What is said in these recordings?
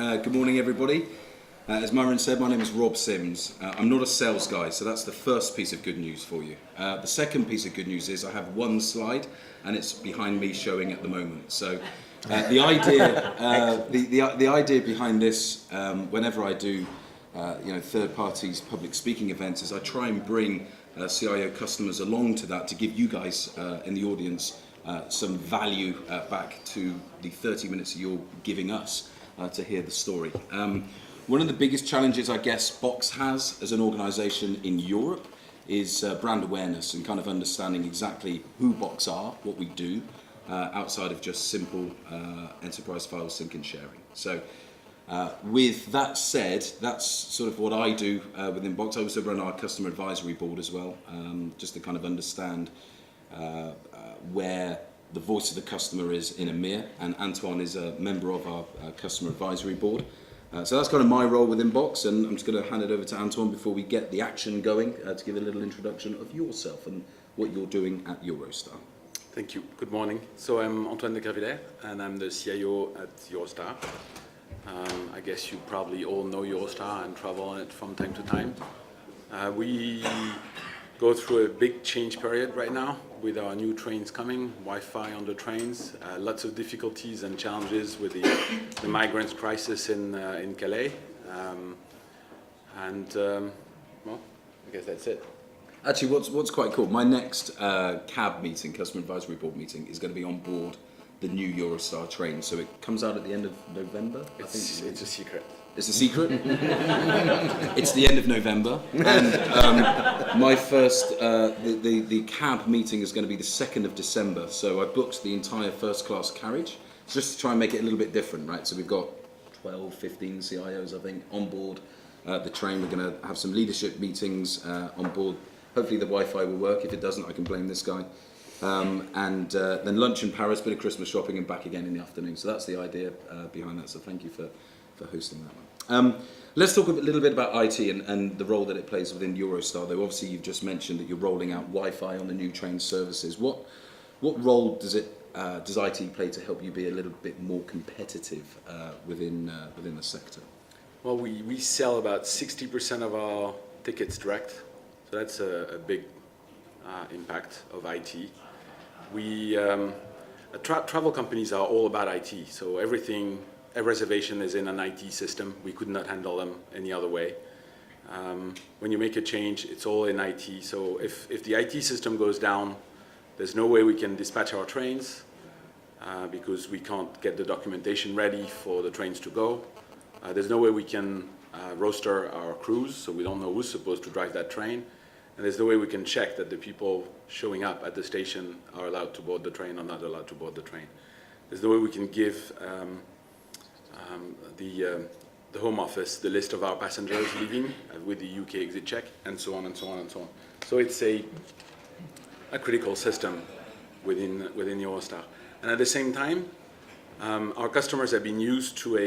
Good morning, everybody. As Myron said, my name is Rob Sims. I'm not a sales guy, so that's the first piece of good news for you. The second piece of good news is I have one slide, and it's behind me showing at the moment. So the idea behind this, whenever I do, third parties public speaking events, is I try and bring CIO customers along to that to give you guys in the audience some value back to the 30 minutes that you're giving us to hear the story. One of the biggest challenges I guess Box has as an organisation in Europe is brand awareness and kind of understanding exactly who Box are, what we do, outside of just simple enterprise file sync and sharing. So with that said, that's sort of what I do within Box. I also run our customer advisory board as well, just to kind of understand where the voice of the customer is in EMEA, and Antoine is a member of our customer advisory board. So that's kind of my role within Box, and I'm just going to hand it over to Antoine before we get the action going to give a little introduction of yourself and what you're doing at Eurostar. Thank you. Good morning. So I'm Antoine de Kervillers, and I'm the CIO at Eurostar. I guess you probably all know Eurostar and travel on it from time to time. We go through a big change period right now with our new trains coming, Wi-Fi on the trains, lots of difficulties and challenges with the migrants crisis in Calais. Well, I guess that's it. Actually, what's quite cool, my next CAB meeting, Customer Advisory Board meeting, is going to be on board the new Eurostar train. So it comes out at the end of November? It's a secret. It's a secret? It's the end of November. And my first, the CAB meeting is going to be the 2nd of December. So I booked the entire first class carriage, just to try and make it a little bit different, right? So we've got 12, 15 CIOs, I think, on board the train. We're going to have some leadership meetings on board. Hopefully the Wi-Fi will work. If it doesn't, I can blame this guy. Then lunch in Paris, bit of Christmas shopping, and back again in the afternoon. So that's the idea behind that. So thank you for hosting that one. Let's talk a little bit about IT and the role that it plays within Eurostar. Though obviously you've just mentioned that you're rolling out Wi-Fi on the new train services. What role does IT play to help you be a little bit more competitive within the sector? Well, we sell about 60% of our tickets direct, so that's a big impact of IT. Travel companies are all about IT, so every reservation is in an IT system. We could not handle them any other way. When you make a change, it's all in IT. So if the IT system goes down, there's no way we can dispatch our trains because we can't get the documentation ready for the trains to go. There's no way we can roster our crews, so we don't know who's supposed to drive that train. And there's no way we can check that the people showing up at the station are allowed to board the train or not allowed to board the train. There's no way we can give the Home Office the list of our passengers leaving with the UK exit check, and so on and so on and so on. So it's a critical system within Eurostar. And at the same time, our customers have been used to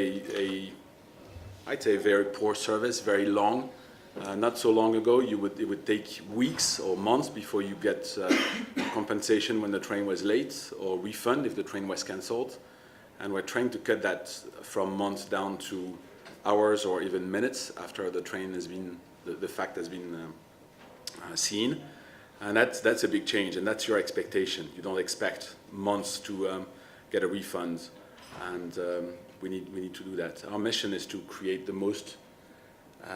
I'd say, very poor service, very long. Not so long ago, it would take weeks or months before you get compensation when the train was late or refund if the train was cancelled. And we're trying to cut that from months down to hours or even minutes after the train has been, the fact has been seen. And that's a big change, and that's your expectation. You don't expect months to get a refund, and we need to do that. Our mission is to create the most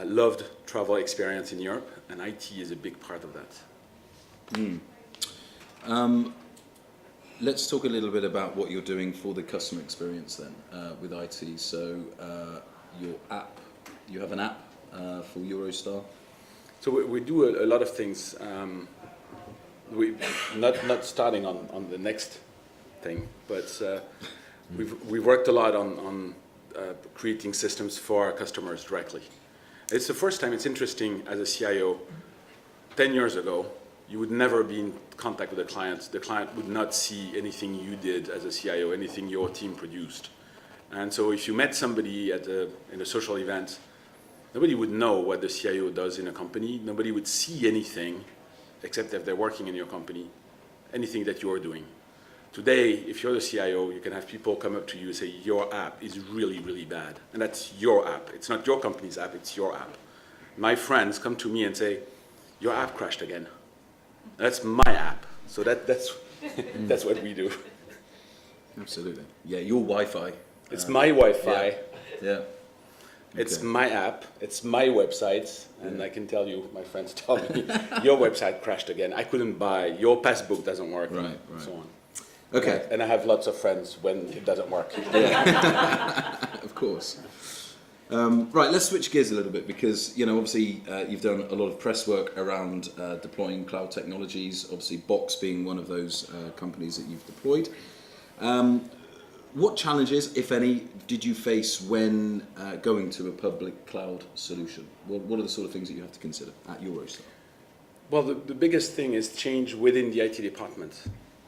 loved travel experience in Europe, and IT is a big part of that. Let's talk a little bit about what you're doing for the customer experience then with IT. So your app, you have an app for Eurostar? So we do a lot of things. We not starting on the next thing, but we've worked a lot on creating systems for our customers directly. It's the first time. It's interesting as a CIO. 10 years ago, you would never be in contact with the client. The client would not see anything you did as a CIO, anything your team produced. And so if you met somebody in a social event, nobody would know what the CIO does in a company. Nobody would see anything, except if they're working in your company, anything that you're doing. Today, if you're the CIO, you can have people come up to you and say, your app is really, really bad. And that's your app. It's not your company's app, it's your app. My friends come to me and say, your app crashed again. That's my app. So that's what we do. Absolutely. Yeah, your Wi-Fi. It's my Wi-Fi. Yeah. It's Okay. my app, it's my website, and I can tell you, my friends tell me, your website crashed again. I couldn't buy, your passbook doesn't work, Right, and right. so on. Okay. And I have lots of friends when it doesn't work. Of course. Right, let's switch gears a little bit because, you know, obviously you've done a lot of press work around deploying cloud technologies, obviously Box being one of those companies that you've deployed. What challenges, if any, did you face when going to a public cloud solution? What are the sort of things that you have to consider at Eurostar? Well, the biggest thing is change within the IT department.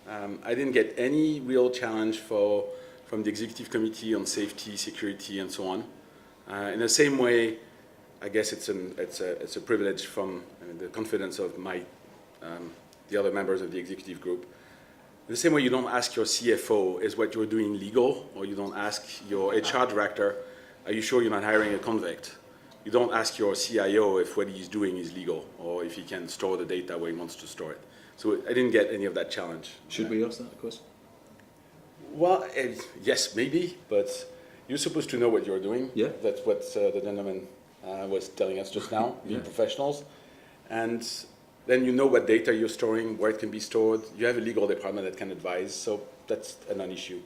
I didn't get any real challenge from the executive committee on safety, security, and so on. In the same way, I guess it's a privilege from the confidence of the other members of the executive group. In the same way, you don't ask your CFO, is what you're doing legal? Or you don't ask your HR director, are you sure you're not hiring a convict? You don't ask your CIO if what he's doing is legal or if he can store the data where he wants to store it. So I didn't get any of that challenge. Should we ask that question? Well, yes, maybe, but you're supposed to know what you're doing. Yeah. That's what the gentleman was telling us just now, being Yeah. professionals. And then you know what data you're storing, where it can be stored. You have a legal department that can advise, so that's a non-issue.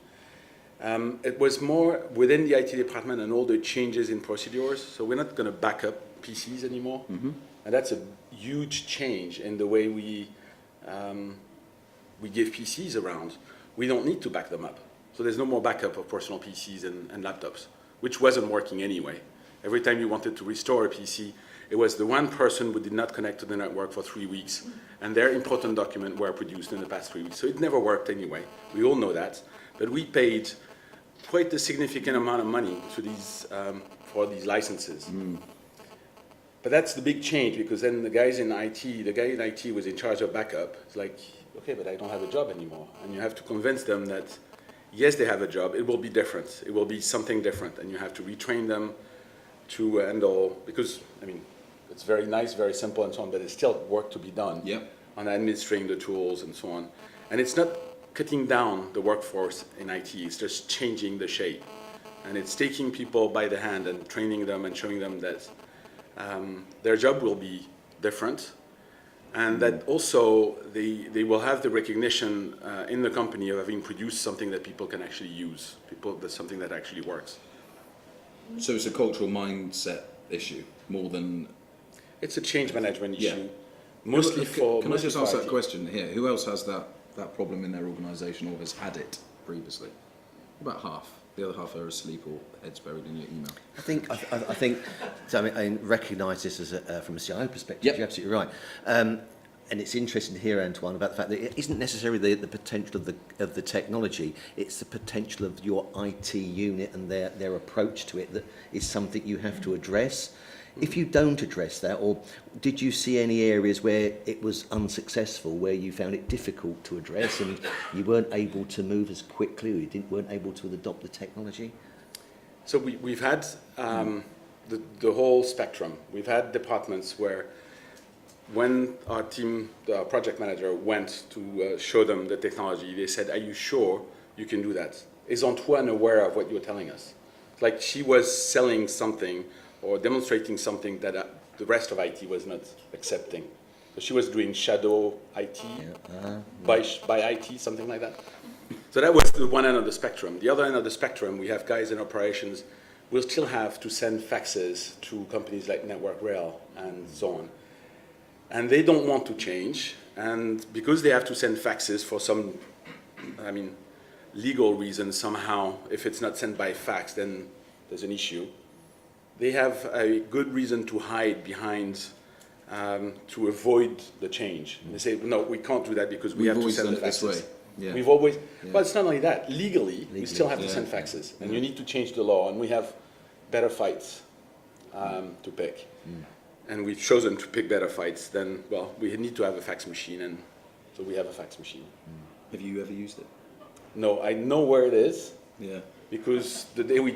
It was more within the IT department and all the changes in procedures. So we're not going to back up PCs anymore. Mm-hmm. And that's a huge change in the way we give PCs around. We don't need to back them up. So there's no more backup of personal PCs and laptops, which wasn't working anyway. Every time you wanted to restore a PC, it was the one person who did not connect to the network for 3 weeks, and their important documents were produced in the past 3 weeks. So it never worked anyway. We all know that. But we paid quite a significant amount of money to these, for these licenses. Mm. But that's the big change, because then the guy in IT was in charge of backup. It's like, okay, but I don't have a job anymore. And you have to convince them that, yes, they have a job, it will be different. It will be something different, and you have to retrain them to handle, because, I mean, it's very nice, very simple and so on, but there's still work to be done on administering the tools and so on. And it's not cutting down the workforce in IT, it's just changing the shape. And it's taking people by the hand and training them and showing them that their job will be different, and that also they will have the recognition in the company of having produced something that people can actually use, that's something that actually works. So it's a cultural mindset issue more than... It's a change management issue, Yeah. mostly for... Can I just ask that IT. question here? Who else has that problem in their organisation or has had it previously? About half. The other half are asleep or heads buried in your email. I think. So I recognise this as from a CIO perspective. Yep. You're absolutely right. And it's interesting to hear, Antoine, about the fact that it isn't necessarily the potential of the technology. It's the potential of your IT unit and their approach to it that is something you have to address. If you don't address that, or did you see any areas where it was unsuccessful, where you found it difficult to address and you weren't able to move as quickly, or you weren't able to adopt the technology? So we've had the whole spectrum. We've had departments where when our team, the project manager, went to show them the technology, they said, are you sure you can do that? Is Antoine aware of what you're telling us? Like she was selling something or demonstrating something that the rest of IT was not accepting. So she was doing shadow IT, by IT, something like that. So that was the one end of the spectrum. The other end of the spectrum, we have guys in operations will still have to send faxes to companies like Network Rail and so on. And they don't want to change. And because they have to send faxes for some, legal reason somehow, if it's not sent by fax, then there's an issue. They have a good reason to hide behind to avoid the change. They say, no, we can't do that because we have to send the faxes. Yeah. We've always, well, it's not only that. Legally, we still have to send faxes, and you need to change the law, and we have better fights to pick. And we've chosen to pick better fights than, well, we need to have a fax machine, and so we have a fax machine. Have you ever used it? No, I know where it is Yeah. because the day we